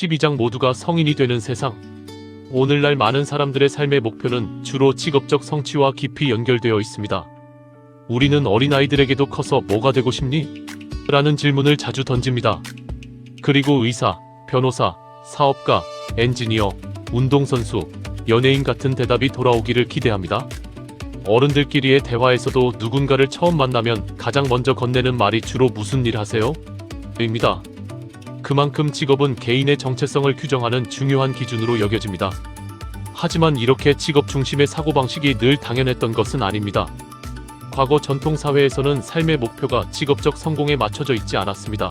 12장 모두가 성인이 되는 세상. 오늘날 많은 사람들의 삶의 목표는 주로 직업적 성취와 깊이 연결되어 있습니다. 우리는 어린아이들에게도 커서 뭐가 되고 싶니? 라는 질문을 자주 던집니다. 그리고 의사, 변호사, 사업가, 엔지니어, 운동선수, 연예인 같은 대답이 돌아오기를 기대합니다. 어른들끼리의 대화에서도 누군가를 처음 만나면 가장 먼저 건네는 말이 주로 무슨 일 하세요? 입니다. 그만큼 직업은 개인의 정체성을 규정하는 중요한 기준으로 여겨집니다. 하지만 이렇게 직업 중심의 사고방식이 늘 당연했던 것은 아닙니다. 과거 전통사회에서는 삶의 목표가 직업적 성공에 맞춰져 있지 않았습니다.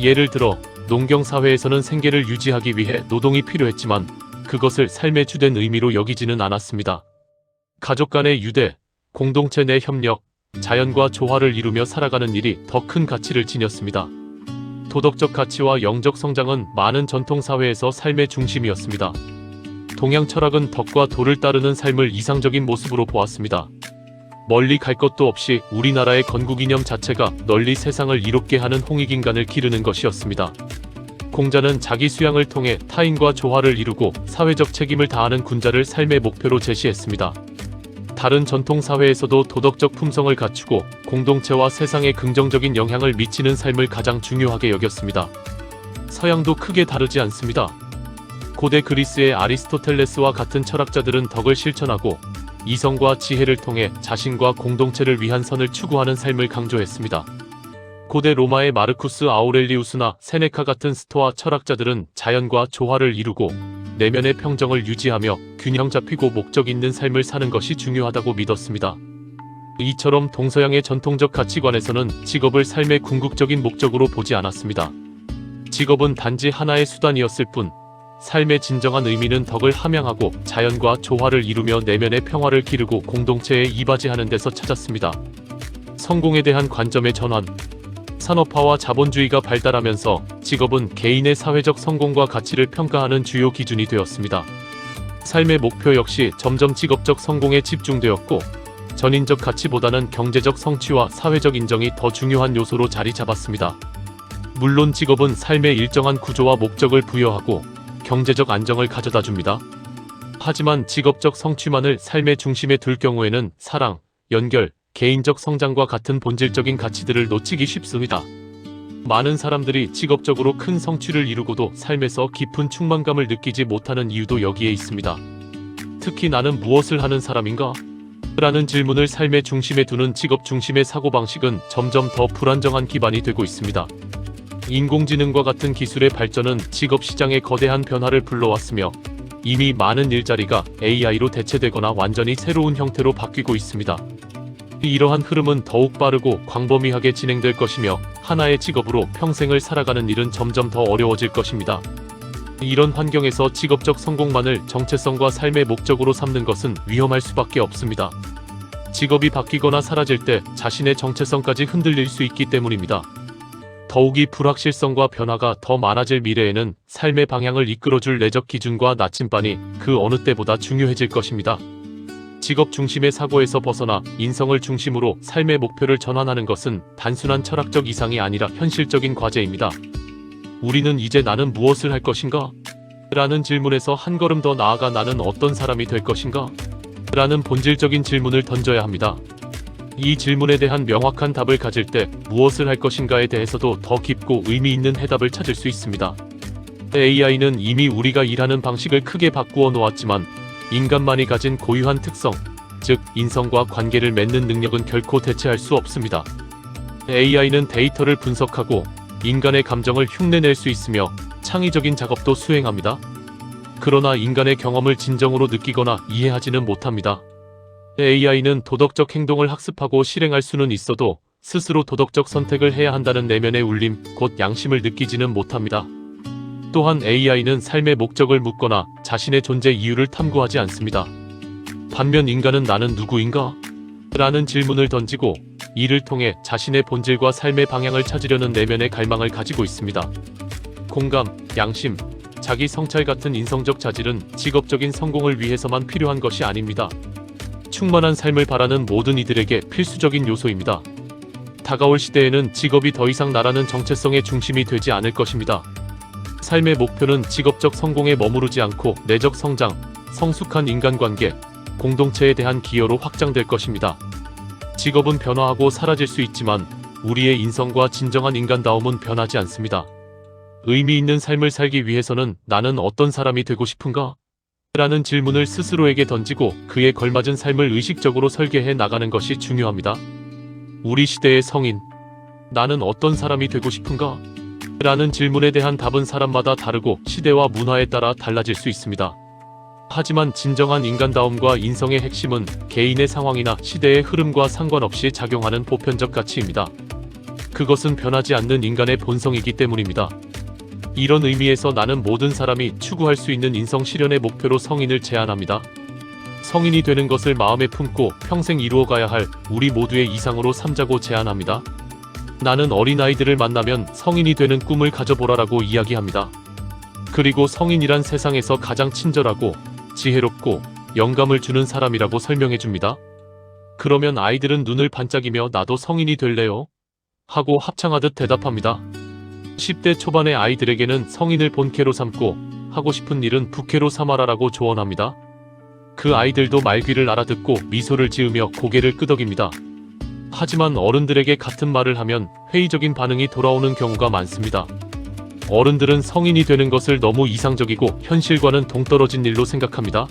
예를 들어 농경사회에서는 생계를 유지하기 위해 노동이 필요했지만 그것을 삶의 주된 의미로 여기지는 않았습니다. 가족 간의 유대, 공동체 내 협력, 자연과 조화를 이루며 살아가는 일이 더 큰 가치를 지녔습니다. 도덕적 가치와 영적 성장은 많은 전통사회에서 삶의 중심이었습니다. 동양 철학은 덕과 도를 따르는 삶을 이상적인 모습으로 보았습니다. 멀리 갈 것도 없이 우리나라의 건국 이념 자체가 널리 세상을 이롭게 하는 홍익인간을 기르는 것이었습니다. 공자는 자기 수양을 통해 타인과 조화를 이루고 사회적 책임을 다하는 군자를 삶의 목표로 제시했습니다. 다른 전통사회에서도 도덕적 품성을 갖추고 공동체와 세상에 긍정적인 영향을 미치는 삶을 가장 중요하게 여겼습니다. 서양도 크게 다르지 않습니다. 고대 그리스의 아리스토텔레스와 같은 철학자들은 덕을 실천하고 이성과 지혜를 통해 자신과 공동체를 위한 선을 추구하는 삶을 강조했습니다. 고대 로마의 마르쿠스 아우렐리우스나 세네카 같은 스토아 철학자들은 자연과 조화를 이루고 내면의 평정을 유지하며 균형 잡히고 목적 있는 삶을 사는 것이 중요하다고 믿었습니다. 이처럼 동서양의 전통적 가치관에서는 직업을 삶의 궁극적인 목적으로 보지 않았습니다. 직업은 단지 하나의 수단이었을 뿐, 삶의 진정한 의미는 덕을 함양하고 자연과 조화를 이루며 내면의 평화를 기르고 공동체에 이바지하는 데서 찾았습니다. 성공에 대한 관점의 전환. 산업화와 자본주의가 발달하면서 직업은 개인의 사회적 성공과 가치를 평가하는 주요 기준이 되었습니다. 삶의 목표 역시 점점 직업적 성공에 집중되었고, 전인적 가치보다는 경제적 성취와 사회적 인정이 더 중요한 요소로 자리 잡았습니다. 물론 직업은 삶의 일정한 구조와 목적을 부여하고 경제적 안정을 가져다 줍니다. 하지만 직업적 성취만을 삶의 중심에 둘 경우에는 사랑, 연결, 개인적 성장과 같은 본질적인 가치들을 놓치기 쉽습니다. 많은 사람들이 직업적으로 큰 성취를 이루고도 삶에서 깊은 충만감을 느끼지 못하는 이유도 여기에 있습니다. 특히 나는 무엇을 하는 사람인가? 라는 질문을 삶의 중심에 두는 직업 중심의 사고방식은 점점 더 불안정한 기반이 되고 있습니다. 인공지능과 같은 기술의 발전은 직업 시장에 거대한 변화를 불러왔으며 이미 많은 일자리가 AI로 대체되거나 완전히 새로운 형태로 바뀌고 있습니다. 이러한 흐름은 더욱 빠르고 광범위하게 진행될 것이며 하나의 직업으로 평생을 살아가는 일은 점점 더 어려워질 것입니다. 이런 환경에서 직업적 성공만을 정체성과 삶의 목적으로 삼는 것은 위험할 수밖에 없습니다. 직업이 바뀌거나 사라질 때 자신의 정체성까지 흔들릴 수 있기 때문입니다. 더욱이 불확실성과 변화가 더 많아질 미래에는 삶의 방향을 이끌어줄 내적 기준과 나침반이 그 어느 때보다 중요해질 것입니다. 직업 중심의 사고에서 벗어나 인성을 중심으로 삶의 목표를 전환하는 것은 단순한 철학적 이상이 아니라 현실적인 과제입니다. 우리는 이제 나는 무엇을 할 것인가? 라는 질문에서 한 걸음 더 나아가 나는 어떤 사람이 될 것인가? 라는 본질적인 질문을 던져야 합니다. 이 질문에 대한 명확한 답을 가질 때 무엇을 할 것인가에 대해서도 더 깊고 의미 있는 해답을 찾을 수 있습니다. AI는 이미 우리가 일하는 방식을 크게 바꾸어 놓았지만 인간만이 가진 고유한 특성, 즉 인성과 관계를 맺는 능력은 결코 대체할 수 없습니다. AI는 데이터를 분석하고 인간의 감정을 흉내낼 수 있으며 창의적인 작업도 수행합니다. 그러나 인간의 경험을 진정으로 느끼거나 이해하지는 못합니다. AI는 도덕적 행동을 학습하고 실행할 수는 있어도 스스로 도덕적 선택을 해야 한다는 내면의 울림, 곧 양심을 느끼지는 못합니다. 또한 AI는 삶의 목적을 묻거나 자신의 존재 이유를 탐구하지 않습니다. 반면 인간은 나는 누구인가? 라는 질문을 던지고 이를 통해 자신의 본질과 삶의 방향을 찾으려는 내면의 갈망을 가지고 있습니다. 공감, 양심, 자기 성찰 같은 인성적 자질은 직업적인 성공을 위해서만 필요한 것이 아닙니다. 충만한 삶을 바라는 모든 이들에게 필수적인 요소입니다. 다가올 시대에는 직업이 더 이상 나라는 정체성의 중심이 되지 않을 것입니다. 삶의 목표는 직업적 성공에 머무르지 않고 내적 성장, 성숙한 인간관계, 공동체에 대한 기여로 확장될 것입니다. 직업은 변화하고 사라질 수 있지만 우리의 인성과 진정한 인간다움은 변하지 않습니다. 의미 있는 삶을 살기 위해서는 나는 어떤 사람이 되고 싶은가? 라는 질문을 스스로에게 던지고 그에 걸맞은 삶을 의식적으로 설계해 나가는 것이 중요합니다. 우리 시대의 성인, 나는 어떤 사람이 되고 싶은가? 라는 질문에 대한 답은 사람마다 다르고 시대와 문화에 따라 달라질 수 있습니다. 하지만 진정한 인간다움과 인성의 핵심은 개인의 상황이나 시대의 흐름과 상관없이 작용하는 보편적 가치입니다. 그것은 변하지 않는 인간의 본성이기 때문입니다. 이런 의미에서 나는 모든 사람이 추구할 수 있는 인성 실현의 목표로 성인을 제안합니다. 성인이 되는 것을 마음에 품고 평생 이루어가야 할 우리 모두의 이상으로 삼자고 제안합니다. 나는 어린아이들을 만나면 성인이 되는 꿈을 가져보라라고 이야기합니다. 그리고 성인이란 세상에서 가장 친절하고 지혜롭고 영감을 주는 사람이라고 설명해줍니다. 그러면 아이들은 눈을 반짝이며 나도 성인이 될래요? 하고 합창하듯 대답합니다. 10대 초반의 아이들에게는 성인을 본캐로 삼고 하고 싶은 일은 부캐로 삼아라라고 조언합니다. 그 아이들도 말귀를 알아듣고 미소를 지으며 고개를 끄덕입니다. 하지만 어른들에게 같은 말을 하면 회의적인 반응이 돌아오는 경우가 많습니다. 어른들은 성인이 되는 것을 너무 이상적이고 현실과는 동떨어진 일로 생각합니다.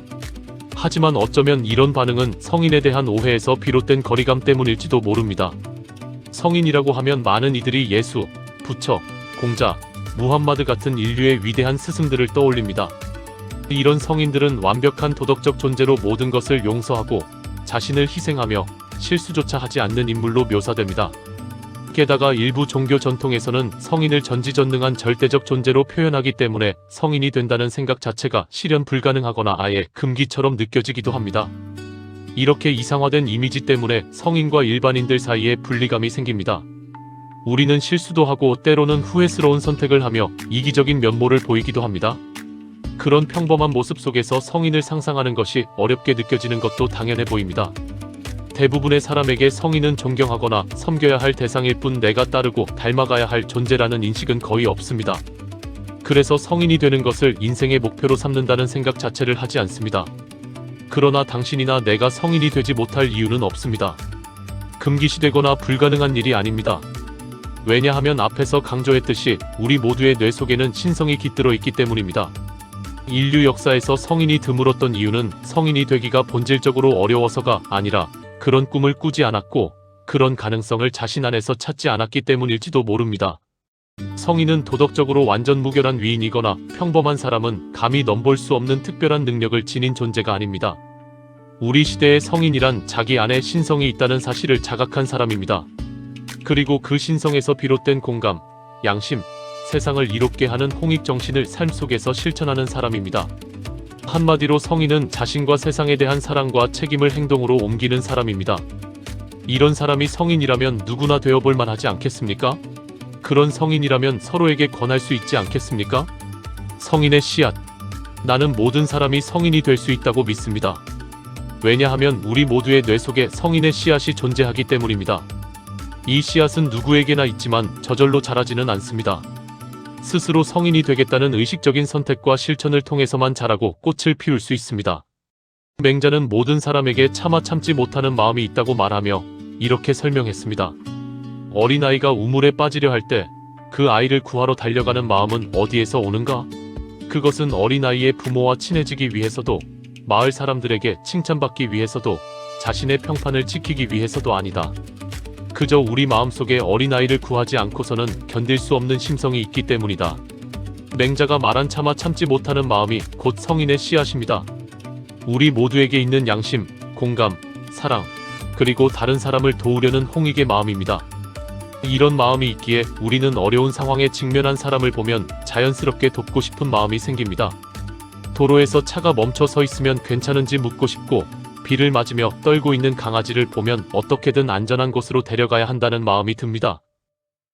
하지만 어쩌면 이런 반응은 성인에 대한 오해에서 비롯된 거리감 때문일지도 모릅니다. 성인이라고 하면 많은 이들이 예수, 부처, 공자, 무함마드 같은 인류의 위대한 스승들을 떠올립니다. 이런 성인들은 완벽한 도덕적 존재로 모든 것을 용서하고 자신을 희생하며 실수조차 하지 않는 인물로 묘사됩니다. 게다가 일부 종교 전통에서는 성인을 전지전능한 절대적 존재로 표현하기 때문에 성인이 된다는 생각 자체가 실현 불가능하거나 아예 금기처럼 느껴지기도 합니다. 이렇게 이상화된 이미지 때문에 성인과 일반인들 사이에 분리감이 생깁니다. 우리는 실수도 하고 때로는 후회스러운 선택을 하며 이기적인 면모를 보이기도 합니다. 그런 평범한 모습 속에서 성인을 상상하는 것이 어렵게 느껴지는 것도 당연해 보입니다. 대부분의 사람에게 성인은 존경하거나 섬겨야 할 대상일 뿐 내가 따르고 닮아가야 할 존재라는 인식은 거의 없습니다. 그래서 성인이 되는 것을 인생의 목표로 삼는다는 생각 자체를 하지 않습니다. 그러나 당신이나 내가 성인이 되지 못할 이유는 없습니다. 금기시되거나 불가능한 일이 아닙니다. 왜냐하면 앞에서 강조했듯이 우리 모두의 뇌 속에는 신성이 깃들어 있기 때문입니다. 인류 역사에서 성인이 드물었던 이유는 성인이 되기가 본질적으로 어려워서가 아니라 그런 꿈을 꾸지 않았고 그런 가능성을 자신 안에서 찾지 않았기 때문일지도 모릅니다. 성인은 도덕적으로 완전 무결한 위인이거나 평범한 사람은 감히 넘볼 수 없는 특별한 능력을 지닌 존재가 아닙니다. 우리 시대의 성인이란 자기 안에 신성이 있다는 사실을 자각한 사람입니다. 그리고 그 신성에서 비롯된 공감, 양심, 세상을 이롭게 하는 홍익정신을 삶 속에서 실천하는 사람입니다. 한마디로 성인은 자신과 세상에 대한 사랑과 책임을 행동으로 옮기는 사람입니다. 이런 사람이 성인이라면 누구나 되어볼 만하지 않겠습니까? 그런 성인이라면 서로에게 권할 수 있지 않겠습니까? 성인의 씨앗. 나는 모든 사람이 성인이 될 수 있다고 믿습니다. 왜냐하면 우리 모두의 뇌 속에 성인의 씨앗이 존재하기 때문입니다. 이 씨앗은 누구에게나 있지만 저절로 자라지는 않습니다. 스스로 성인이 되겠다는 의식적인 선택과 실천을 통해서만 자라고 꽃을 피울 수 있습니다. 맹자는 모든 사람에게 차마 참지 못하는 마음이 있다고 말하며 이렇게 설명했습니다. 어린아이가 우물에 빠지려 할 때 그 아이를 구하러 달려가는 마음은 어디에서 오는가? 그것은 어린아이의 부모와 친해지기 위해서도 마을 사람들에게 칭찬받기 위해서도 자신의 평판을 지키기 위해서도 아니다. 그저 우리 마음속에 어린아이를 구하지 않고서는 견딜 수 없는 심성이 있기 때문이다. 맹자가 말한 차마 참지 못하는 마음이 곧 성인의 씨앗입니다. 우리 모두에게 있는 양심, 공감, 사랑, 그리고 다른 사람을 도우려는 홍익의 마음입니다. 이런 마음이 있기에 우리는 어려운 상황에 직면한 사람을 보면 자연스럽게 돕고 싶은 마음이 생깁니다. 도로에서 차가 멈춰 서 있으면 괜찮은지 묻고 싶고 비를 맞으며 떨고 있는 강아지를 보면 어떻게든 안전한 곳으로 데려가야 한다는 마음이 듭니다.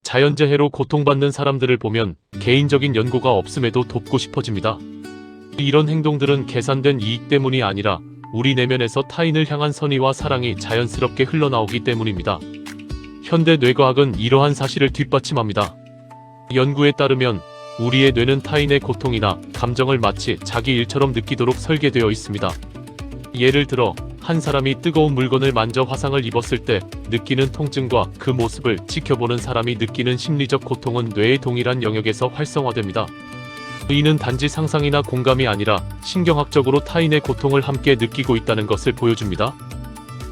자연재해로 고통받는 사람들을 보면 개인적인 연고가 없음에도 돕고 싶어집니다. 이런 행동들은 계산된 이익 때문이 아니라 우리 내면에서 타인을 향한 선의와 사랑이 자연스럽게 흘러나오기 때문입니다. 현대 뇌과학은 이러한 사실을 뒷받침합니다. 연구에 따르면 우리의 뇌는 타인의 고통이나 감정을 마치 자기 일처럼 느끼도록 설계되어 있습니다. 예를 들어 한 사람이 뜨거운 물건을 만져 화상을 입었을 때 느끼는 통증과 그 모습을 지켜보는 사람이 느끼는 심리적 고통은 뇌의 동일한 영역에서 활성화됩니다. 이는 단지 상상이나 공감이 아니라 신경학적으로 타인의 고통을 함께 느끼고 있다는 것을 보여줍니다.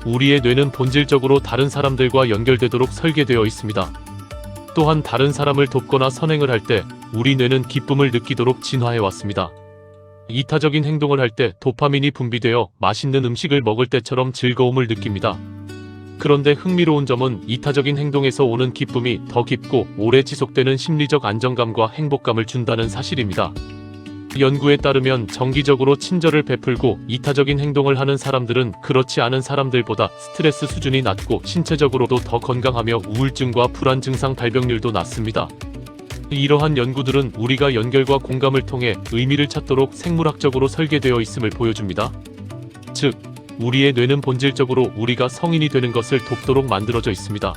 우리의 뇌는 본질적으로 다른 사람들과 연결되도록 설계되어 있습니다. 또한 다른 사람을 돕거나 선행을 할 때 우리 뇌는 기쁨을 느끼도록 진화해 왔습니다. 이타적인 행동을 할 때 도파민이 분비되어 맛있는 음식을 먹을 때처럼 즐거움을 느낍니다. 그런데 흥미로운 점은 이타적인 행동에서 오는 기쁨이 더 깊고 오래 지속되는 심리적 안정감과 행복감을 준다는 사실입니다. 연구에 따르면 정기적으로 친절을 베풀고 이타적인 행동을 하는 사람들은 그렇지 않은 사람들보다 스트레스 수준이 낮고 신체적으로도 더 건강하며 우울증과 불안 증상 발병률도 낮습니다. 이러한 연구들은 우리가 연결과 공감을 통해 의미를 찾도록 생물학적으로 설계되어 있음을 보여줍니다. 즉, 우리의 뇌는 본질적으로 우리가 성인이 되는 것을 돕도록 만들어져 있습니다.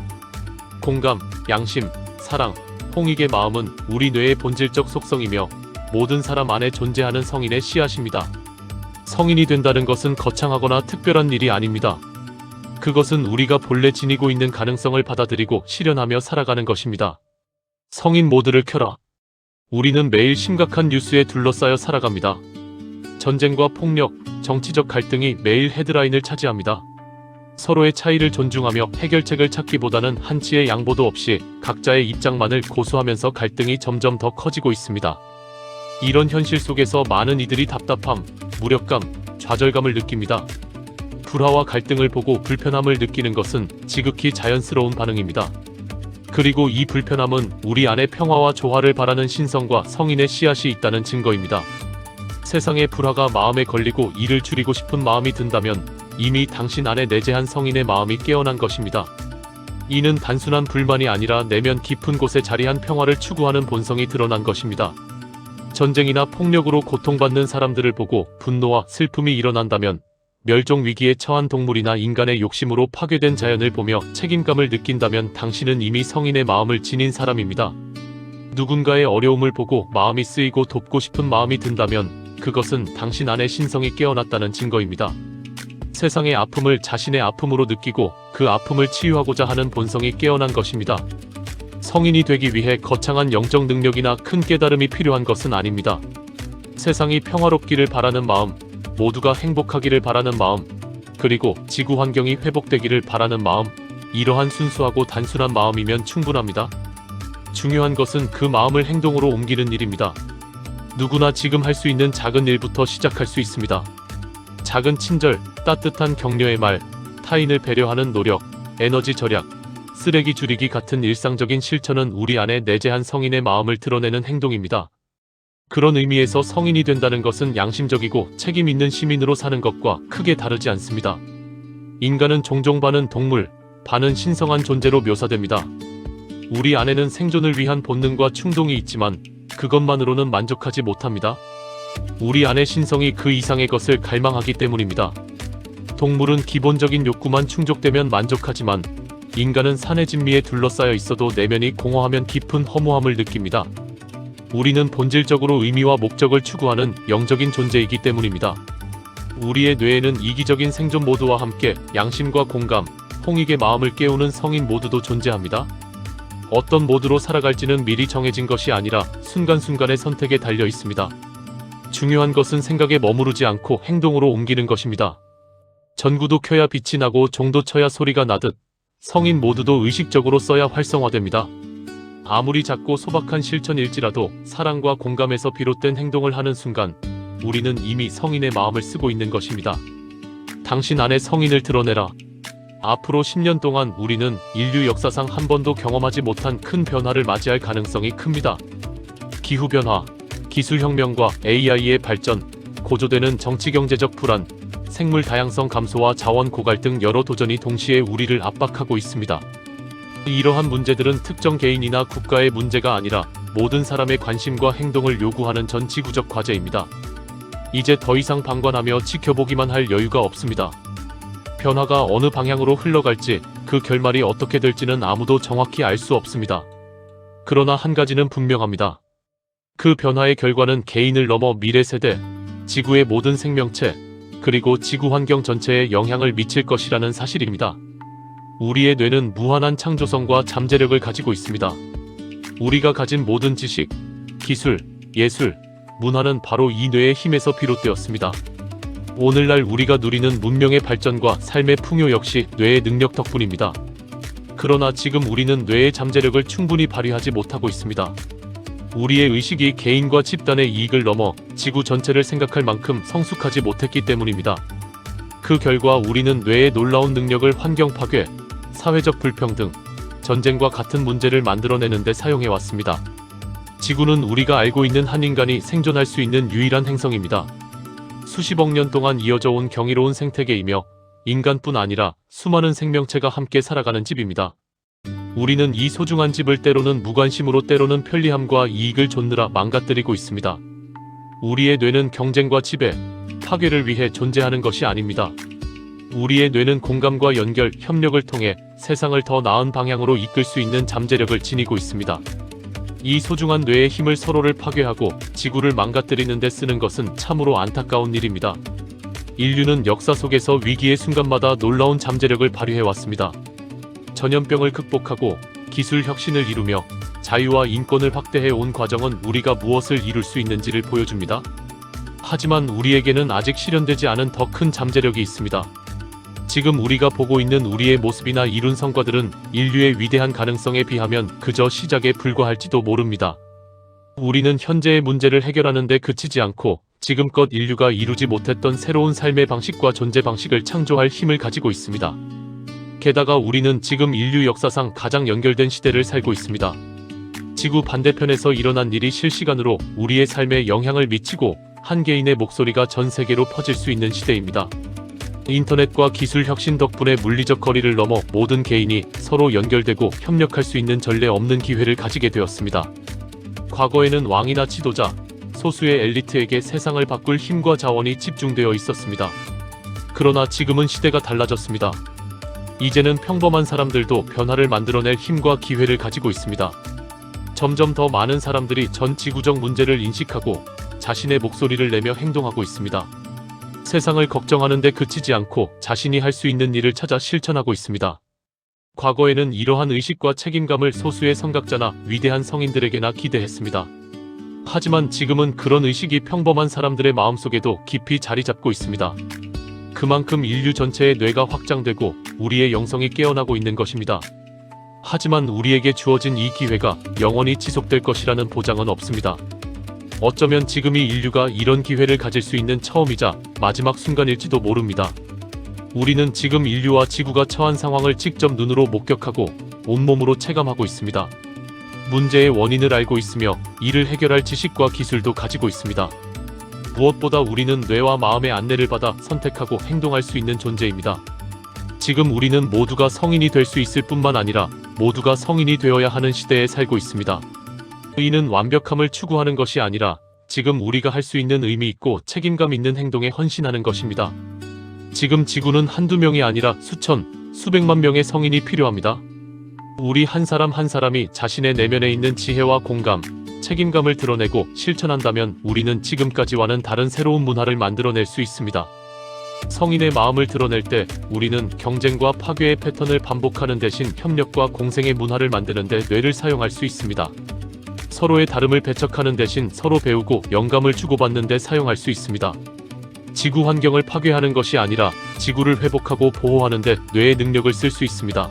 공감, 양심, 사랑, 홍익의 마음은 우리 뇌의 본질적 속성이며 모든 사람 안에 존재하는 성인의 씨앗입니다. 성인이 된다는 것은 거창하거나 특별한 일이 아닙니다. 그것은 우리가 본래 지니고 있는 가능성을 받아들이고 실현하며 살아가는 것입니다. 성인 모드를 켜라. 우리는 매일 심각한 뉴스에 둘러싸여 살아갑니다. 전쟁과 폭력, 정치적 갈등이 매일 헤드라인을 차지합니다. 서로의 차이를 존중하며 해결책을 찾기보다는 한치의 양보도 없이 각자의 입장만을 고수하면서 갈등이 점점 더 커지고 있습니다. 이런 현실 속에서 많은 이들이 답답함, 무력감, 좌절감을 느낍니다. 불화와 갈등을 보고 불편함을 느끼는 것은 지극히 자연스러운 반응입니다. 그리고 이 불편함은 우리 안에 평화와 조화를 바라는 신성과 성인의 씨앗이 있다는 증거입니다. 세상의 불화가 마음에 걸리고 이를 줄이고 싶은 마음이 든다면 이미 당신 안에 내재한 성인의 마음이 깨어난 것입니다. 이는 단순한 불만이 아니라 내면 깊은 곳에 자리한 평화를 추구하는 본성이 드러난 것입니다. 전쟁이나 폭력으로 고통받는 사람들을 보고 분노와 슬픔이 일어난다면 멸종 위기에 처한 동물이나 인간의 욕심으로 파괴된 자연을 보며 책임감을 느낀다면 당신은 이미 성인의 마음을 지닌 사람입니다. 누군가의 어려움을 보고 마음이 쓰이고 돕고 싶은 마음이 든다면 그것은 당신 안에 신성이 깨어났다는 증거입니다. 세상의 아픔을 자신의 아픔으로 느끼고 그 아픔을 치유하고자 하는 본성이 깨어난 것입니다. 성인이 되기 위해 거창한 영적 능력이나 큰 깨달음이 필요한 것은 아닙니다. 세상이 평화롭기를 바라는 마음, 모두가 행복하기를 바라는 마음, 그리고 지구 환경이 회복되기를 바라는 마음, 이러한 순수하고 단순한 마음이면 충분합니다. 중요한 것은 그 마음을 행동으로 옮기는 일입니다. 누구나 지금 할 수 있는 작은 일부터 시작할 수 있습니다. 작은 친절, 따뜻한 격려의 말, 타인을 배려하는 노력, 에너지 절약, 쓰레기 줄이기 같은 일상적인 실천은 우리 안에 내재한 성인의 마음을 드러내는 행동입니다. 그런 의미에서 성인이 된다는 것은 양심적이고 책임 있는 시민으로 사는 것과 크게 다르지 않습니다. 인간은 종종 반은 동물, 반은 신성한 존재로 묘사됩니다. 우리 안에는 생존을 위한 본능과 충동이 있지만 그것만으로는 만족하지 못합니다. 우리 안의 신성이 그 이상의 것을 갈망하기 때문입니다. 동물은 기본적인 욕구만 충족되면 만족하지만 인간은 산의 진미에 둘러싸여 있어도 내면이 공허하면 깊은 허무함을 느낍니다. 우리는 본질적으로 의미와 목적을 추구하는 영적인 존재이기 때문입니다. 우리의 뇌에는 이기적인 생존 모드와 함께 양심과 공감, 홍익의 마음을 깨우는 성인 모드도 존재합니다. 어떤 모드로 살아갈지는 미리 정해진 것이 아니라 순간순간의 선택에 달려 있습니다. 중요한 것은 생각에 머무르지 않고 행동으로 옮기는 것입니다. 전구도 켜야 빛이 나고 종도 쳐야 소리가 나듯 성인 모드도 의식적으로 써야 활성화됩니다. 아무리 작고 소박한 실천일지라도 사랑과 공감에서 비롯된 행동을 하는 순간 우리는 이미 성인의 마음을 쓰고 있는 것입니다. 당신 안에 성인을 드러내라. 앞으로 10년 동안 우리는 인류 역사상 한 번도 경험하지 못한 큰 변화를 맞이할 가능성이 큽니다. 기후변화, 기술혁명과 AI의 발전, 고조되는 정치경제적 불안, 생물 다양성 감소와 자원 고갈 등 여러 도전이 동시에 우리를 압박하고 있습니다. 이러한 문제들은 특정 개인이나 국가의 문제가 아니라 모든 사람의 관심과 행동을 요구하는 전 지구적 과제입니다. 이제 더 이상 방관하며 지켜보기만 할 여유가 없습니다. 변화가 어느 방향으로 흘러갈지 그 결말이 어떻게 될지는 아무도 정확히 알 수 없습니다. 그러나 한 가지는 분명합니다. 그 변화의 결과는 개인을 넘어 미래 세대, 지구의 모든 생명체, 그리고 지구 환경 전체에 영향을 미칠 것이라는 사실입니다. 우리의 뇌는 무한한 창조성과 잠재력을 가지고 있습니다. 우리가 가진 모든 지식, 기술, 예술, 문화는 바로 이 뇌의 힘에서 비롯되었습니다. 오늘날 우리가 누리는 문명의 발전과 삶의 풍요 역시 뇌의 능력 덕분입니다. 그러나 지금 우리는 뇌의 잠재력을 충분히 발휘하지 못하고 있습니다. 우리의 의식이 개인과 집단의 이익을 넘어 지구 전체를 생각할 만큼 성숙하지 못했기 때문입니다. 그 결과 우리는 뇌의 놀라운 능력을 환경 파괴, 사회적 불평등, 전쟁과 같은 문제를 만들어내는 데 사용해왔습니다. 지구는 우리가 알고 있는 한 인간이 생존할 수 있는 유일한 행성입니다. 수십억 년 동안 이어져 온 경이로운 생태계이며 인간뿐 아니라 수많은 생명체가 함께 살아가는 집입니다. 우리는 이 소중한 집을 때로는 무관심으로 때로는 편리함과 이익을 좇느라 망가뜨리고 있습니다. 우리의 뇌는 경쟁과 지배, 파괴를 위해 존재하는 것이 아닙니다. 우리의 뇌는 공감과 연결, 협력을 통해 세상을 더 나은 방향으로 이끌 수 있는 잠재력을 지니고 있습니다. 이 소중한 뇌의 힘을 서로를 파괴하고 지구를 망가뜨리는 데 쓰는 것은 참으로 안타까운 일입니다. 인류는 역사 속에서 위기의 순간마다 놀라운 잠재력을 발휘해왔습니다. 전염병을 극복하고 기술 혁신을 이루며 자유와 인권을 확대해 온 과정은 우리가 무엇을 이룰 수 있는지를 보여줍니다. 하지만 우리에게는 아직 실현되지 않은 더 큰 잠재력이 있습니다. 지금 우리가 보고 있는 우리의 모습이나 이룬 성과들은 인류의 위대한 가능성에 비하면 그저 시작에 불과할지도 모릅니다. 우리는 현재의 문제를 해결하는 데 그치지 않고 지금껏 인류가 이루지 못했던 새로운 삶의 방식과 존재 방식을 창조할 힘을 가지고 있습니다. 게다가 우리는 지금 인류 역사상 가장 연결된 시대를 살고 있습니다. 지구 반대편에서 일어난 일이 실시간으로 우리의 삶에 영향을 미치고 한 개인의 목소리가 전 세계로 퍼질 수 있는 시대입니다. 인터넷과 기술 혁신 덕분에 물리적 거리를 넘어 모든 개인이 서로 연결되고 협력할 수 있는 전례 없는 기회를 가지게 되었습니다. 과거에는 왕이나 지도자, 소수의 엘리트에게 세상을 바꿀 힘과 자원이 집중되어 있었습니다. 그러나 지금은 시대가 달라졌습니다. 이제는 평범한 사람들도 변화를 만들어낼 힘과 기회를 가지고 있습니다. 점점 더 많은 사람들이 전 지구적 문제를 인식하고 자신의 목소리를 내며 행동하고 있습니다. 세상을 걱정하는 데 그치지 않고 자신이 할 수 있는 일을 찾아 실천하고 있습니다. 과거에는 이러한 의식과 책임감을 소수의 선각자나 위대한 성인들에게나 기대했습니다. 하지만 지금은 그런 의식이 평범한 사람들의 마음속에도 깊이 자리 잡고 있습니다. 그만큼 인류 전체의 뇌가 확장되고 우리의 영성이 깨어나고 있는 것입니다. 하지만 우리에게 주어진 이 기회가 영원히 지속될 것이라는 보장은 없습니다. 어쩌면 지금이 인류가 이런 기회를 가질 수 있는 처음이자 마지막 순간일지도 모릅니다. 우리는 지금 인류와 지구가 처한 상황을 직접 눈으로 목격하고 온몸으로 체감하고 있습니다. 문제의 원인을 알고 있으며 이를 해결할 지식과 기술도 가지고 있습니다. 무엇보다 우리는 뇌와 마음의 안내를 받아 선택하고 행동할 수 있는 존재입니다. 지금 우리는 모두가 성인이 될 수 있을 뿐만 아니라 모두가 성인이 되어야 하는 시대에 살고 있습니다. 이는 완벽함을 추구하는 것이 아니라 지금 우리가 할 수 있는 의미 있고 책임감 있는 행동에 헌신하는 것입니다. 지금 지구는 한두 명이 아니라 수천, 수백만 명의 성인이 필요합니다. 우리 한 사람 한 사람이 자신의 내면에 있는 지혜와 공감, 책임감을 드러내고 실천한다면 우리는 지금까지와는 다른 새로운 문화를 만들어낼 수 있습니다. 성인의 마음을 드러낼 때 우리는 경쟁과 파괴의 패턴을 반복하는 대신 협력과 공생의 문화를 만드는 데 뇌를 사용할 수 있습니다. 서로의 다름을 배척하는 대신 서로 배우고 영감을 주고받는 데 사용할 수 있습니다. 지구 환경을 파괴하는 것이 아니라 지구를 회복하고 보호하는 데 뇌의 능력을 쓸 수 있습니다.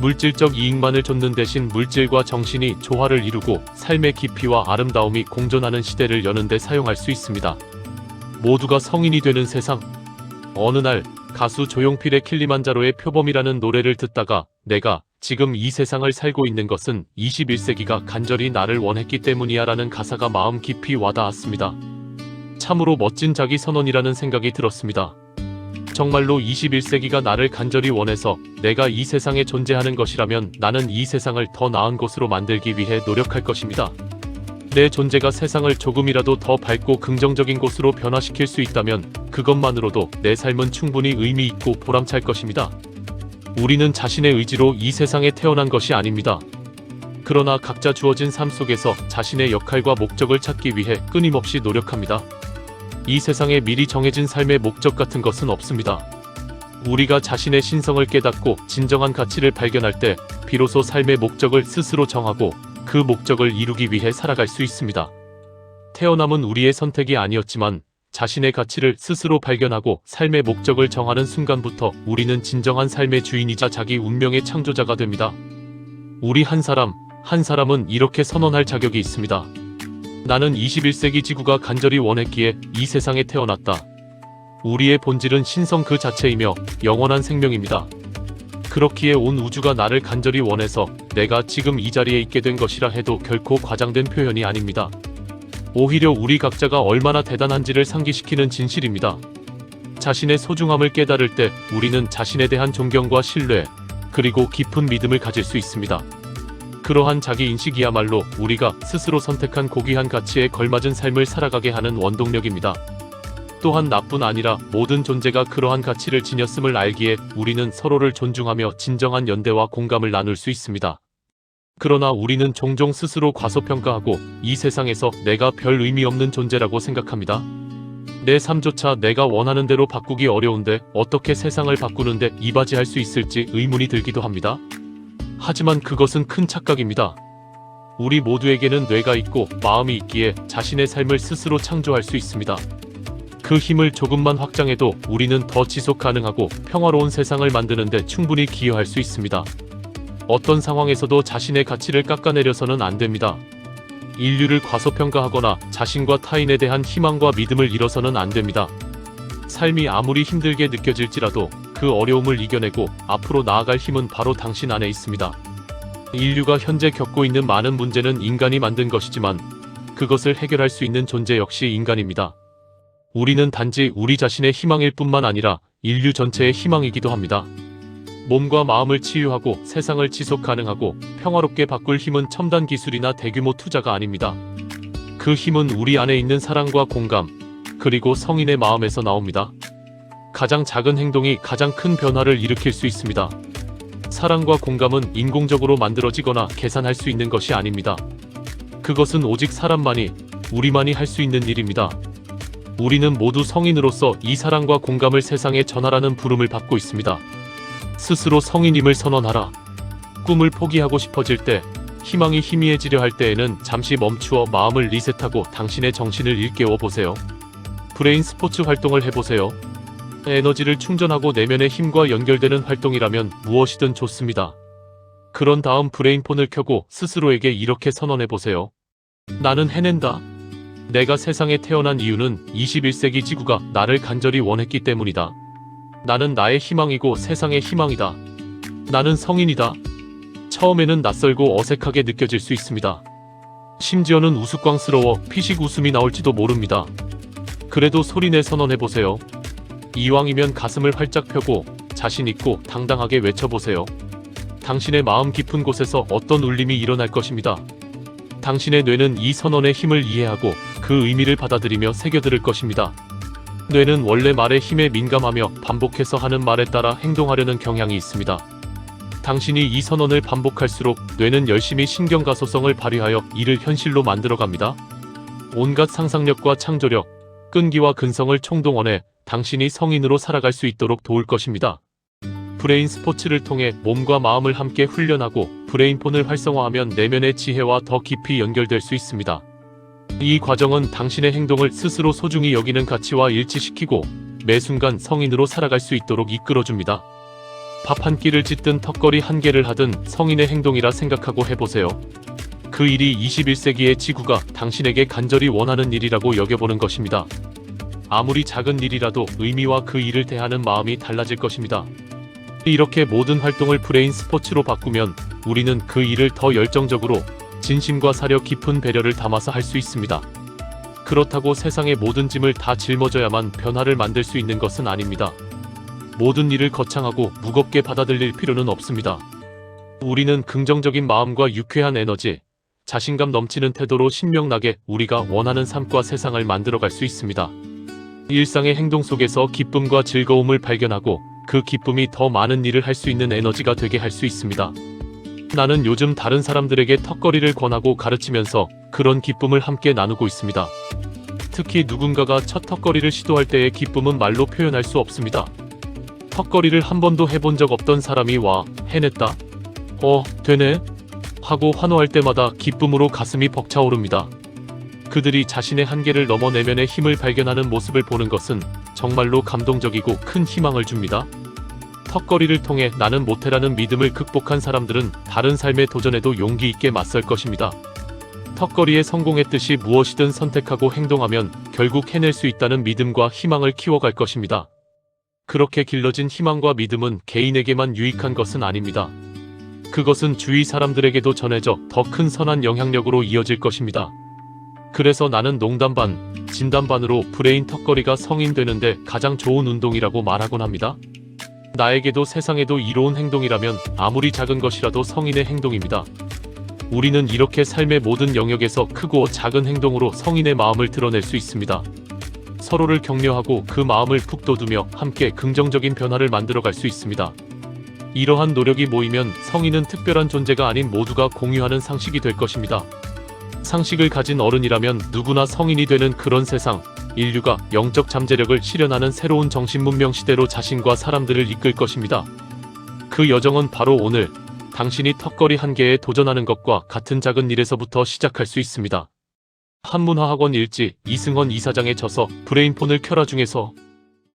물질적 이익만을 좇는 대신 물질과 정신이 조화를 이루고 삶의 깊이와 아름다움이 공존하는 시대를 여는 데 사용할 수 있습니다. 모두가 성인이 되는 세상. 어느 날 가수 조용필의 킬리만자로의 표범이라는 노래를 듣다가 내가 지금 이 세상을 살고 있는 것은 21세기가 간절히 나를 원했기 때문이야 라는 가사가 마음 깊이 와닿았습니다. 참으로 멋진 자기 선언이라는 생각이 들었습니다. 정말로 21세기가 나를 간절히 원해서 내가 이 세상에 존재하는 것이라면 나는 이 세상을 더 나은 곳으로 만들기 위해 노력할 것입니다. 내 존재가 세상을 조금이라도 더 밝고 긍정적인 곳으로 변화시킬 수 있다면 그것만으로도 내 삶은 충분히 의미 있고 보람찰 것입니다. 우리는 자신의 의지로 이 세상에 태어난 것이 아닙니다. 그러나 각자 주어진 삶 속에서 자신의 역할과 목적을 찾기 위해 끊임없이 노력합니다. 이 세상에 미리 정해진 삶의 목적 같은 것은 없습니다. 우리가 자신의 신성을 깨닫고 진정한 가치를 발견할 때 비로소 삶의 목적을 스스로 정하고 그 목적을 이루기 위해 살아갈 수 있습니다. 태어남은 우리의 선택이 아니었지만 자신의 가치를 스스로 발견하고 삶의 목적을 정하는 순간부터 우리는 진정한 삶의 주인이자 자기 운명의 창조자가 됩니다. 우리 한 사람은 이렇게 선언할 자격이 있습니다. 나는 21세기 지구가 간절히 원했기에 이 세상에 태어났다. 우리의 본질은 신성 그 자체이며 영원한 생명입니다. 그렇기에 온 우주가 나를 간절히 원해서 내가 지금 이 자리에 있게 된 것이라 해도 결코 과장된 표현이 아닙니다. 오히려 우리 각자가 얼마나 대단한지를 상기시키는 진실입니다. 자신의 소중함을 깨달을 때 우리는 자신에 대한 존경과 신뢰, 그리고 깊은 믿음을 가질 수 있습니다. 그러한 자기인식이야말로 우리가 스스로 선택한 고귀한 가치에 걸맞은 삶을 살아가게 하는 원동력입니다. 또한 나뿐 아니라 모든 존재가 그러한 가치를 지녔음을 알기에 우리는 서로를 존중하며 진정한 연대와 공감을 나눌 수 있습니다. 그러나 우리는 종종 스스로 과소평가하고 이 세상에서 내가 별 의미 없는 존재라고 생각합니다. 내 삶조차 내가 원하는 대로 바꾸기 어려운데 어떻게 세상을 바꾸는데 이바지할 수 있을지 의문이 들기도 합니다. 하지만 그것은 큰 착각입니다. 우리 모두에게는 뇌가 있고 마음이 있기에 자신의 삶을 스스로 창조할 수 있습니다. 그 힘을 조금만 확장해도 우리는 더 지속 가능하고 평화로운 세상을 만드는 데 충분히 기여할 수 있습니다. 어떤 상황에서도 자신의 가치를 깎아내려서는 안 됩니다. 인류를 과소평가하거나 자신과 타인에 대한 희망과 믿음을 잃어서는 안 됩니다. 삶이 아무리 힘들게 느껴질지라도 그 어려움을 이겨내고 앞으로 나아갈 힘은 바로 당신 안에 있습니다. 인류가 현재 겪고 있는 많은 문제는 인간이 만든 것이지만 그것을 해결할 수 있는 존재 역시 인간입니다. 우리는 단지 우리 자신의 희망일 뿐만 아니라 인류 전체의 희망이기도 합니다. 몸과 마음을 치유하고 세상을 지속 가능하고 평화롭게 바꿀 힘은 첨단 기술이나 대규모 투자가 아닙니다. 그 힘은 우리 안에 있는 사랑과 공감, 그리고 성인의 마음에서 나옵니다. 가장 작은 행동이 가장 큰 변화를 일으킬 수 있습니다. 사랑과 공감은 인공적으로 만들어지거나 계산할 수 있는 것이 아닙니다. 그것은 오직 사람만이, 우리만이 할 수 있는 일입니다. 우리는 모두 성인으로서 이 사랑과 공감을 세상에 전하라는 부름을 받고 있습니다. 스스로 성인임을 선언하라. 꿈을 포기하고 싶어질 때, 희망이 희미해지려 할 때에는 잠시 멈추어 마음을 리셋하고 당신의 정신을 일깨워 보세요. 브레인 스포츠 활동을 해보세요. 에너지를 충전하고 내면의 힘과 연결되는 활동이라면 무엇이든 좋습니다. 그런 다음 브레인폰을 켜고 스스로에게 이렇게 선언해보세요. 나는 해낸다. 내가 세상에 태어난 이유는 21세기 지구가 나를 간절히 원했기 때문이다. 나는 나의 희망이고 세상의 희망이다. 나는 성인이다. 처음에는 낯설고 어색하게 느껴질 수 있습니다. 심지어는 우스꽝스러워 피식 웃음이 나올지도 모릅니다. 그래도 소리내 선언해보세요. 이왕이면 가슴을 활짝 펴고 자신있고 당당하게 외쳐보세요. 당신의 마음 깊은 곳에서 어떤 울림이 일어날 것입니다. 당신의 뇌는 이 선언의 힘을 이해하고 그 의미를 받아들이며 새겨들을 것입니다. 뇌는 원래 말의 힘에 민감하며 반복해서 하는 말에 따라 행동하려는 경향이 있습니다. 당신이 이 선언을 반복할수록 뇌는 열심히 신경가소성을 발휘하여 이를 현실로 만들어갑니다. 온갖 상상력과 창조력, 끈기와 근성을 총동원해 당신이 성인으로 살아갈 수 있도록 도울 것입니다. 브레인 스포츠를 통해 몸과 마음을 함께 훈련하고 브레인폰을 활성화하면 내면의 지혜와 더 깊이 연결될 수 있습니다. 이 과정은 당신의 행동을 스스로 소중히 여기는 가치와 일치시키고 매 순간 성인으로 살아갈 수 있도록 이끌어줍니다. 밥 한 끼를 짓든 턱걸이 한 개를 하든 성인의 행동이라 생각하고 해보세요. 그 일이 21세기의 지구가 당신에게 간절히 원하는 일이라고 여겨보는 것입니다. 아무리 작은 일이라도 의미와 그 일을 대하는 마음이 달라질 것입니다. 이렇게 모든 활동을 브레인 스포츠로 바꾸면 우리는 그 일을 더 열정적으로 진심과 사려 깊은 배려를 담아서 할 수 있습니다. 그렇다고 세상의 모든 짐을 다 짊어져야만 변화를 만들 수 있는 것은 아닙니다. 모든 일을 거창하고 무겁게 받아들일 필요는 없습니다. 우리는 긍정적인 마음과 유쾌한 에너지, 자신감 넘치는 태도로 신명나게 우리가 원하는 삶과 세상을 만들어갈 수 있습니다. 일상의 행동 속에서 기쁨과 즐거움을 발견하고 그 기쁨이 더 많은 일을 할 수 있는 에너지가 되게 할 수 있습니다. 나는 요즘 다른 사람들에게 턱걸이를 권하고 가르치면서 그런 기쁨을 함께 나누고 있습니다. 특히 누군가가 첫 턱걸이를 시도할 때의 기쁨은 말로 표현할 수 없습니다. 턱걸이를 한 번도 해본 적 없던 사람이 와, 해냈다. 되네? 하고 환호할 때마다 기쁨으로 가슴이 벅차오릅니다. 그들이 자신의 한계를 넘어 내면의 힘을 발견하는 모습을 보는 것은 정말로 감동적이고 큰 희망을 줍니다. 턱걸이를 통해 나는 못해라는 믿음을 극복한 사람들은 다른 삶의 도전에도 용기 있게 맞설 것입니다. 턱걸이의 성공의 뜻이 무엇이든 선택하고 행동하면 결국 해낼 수 있다는 믿음과 희망을 키워갈 것입니다. 그렇게 길러진 희망과 믿음은 개인에게만 유익한 것은 아닙니다. 그것은 주위 사람들에게도 전해져 더 큰 선한 영향력으로 이어질 것입니다. 그래서 나는 농담 반, 진담 반으로 브레인 턱걸이가 성인 되는데 가장 좋은 운동이라고 말하곤 합니다. 나에게도 세상에도 이로운 행동이라면 아무리 작은 것이라도 성인의 행동입니다. 우리는 이렇게 삶의 모든 영역에서 크고 작은 행동으로 성인의 마음을 드러낼 수 있습니다. 서로를 격려하고 그 마음을 북돋우며 함께 긍정적인 변화를 만들어갈 수 있습니다. 이러한 노력이 모이면 성인은 특별한 존재가 아닌 모두가 공유하는 상식이 될 것입니다. 상식을 가진 어른이라면 누구나 성인이 되는 그런 세상, 인류가 영적 잠재력을 실현하는 새로운 정신문명 시대로 자신과 사람들을 이끌 것입니다. 그 여정은 바로 오늘 당신이 턱걸이 한 개에 도전하는 것과 같은 작은 일에서부터 시작할 수 있습니다. 한문화학원 일지 이승헌 이사장의 저서 브레인폰을 켜라 중에서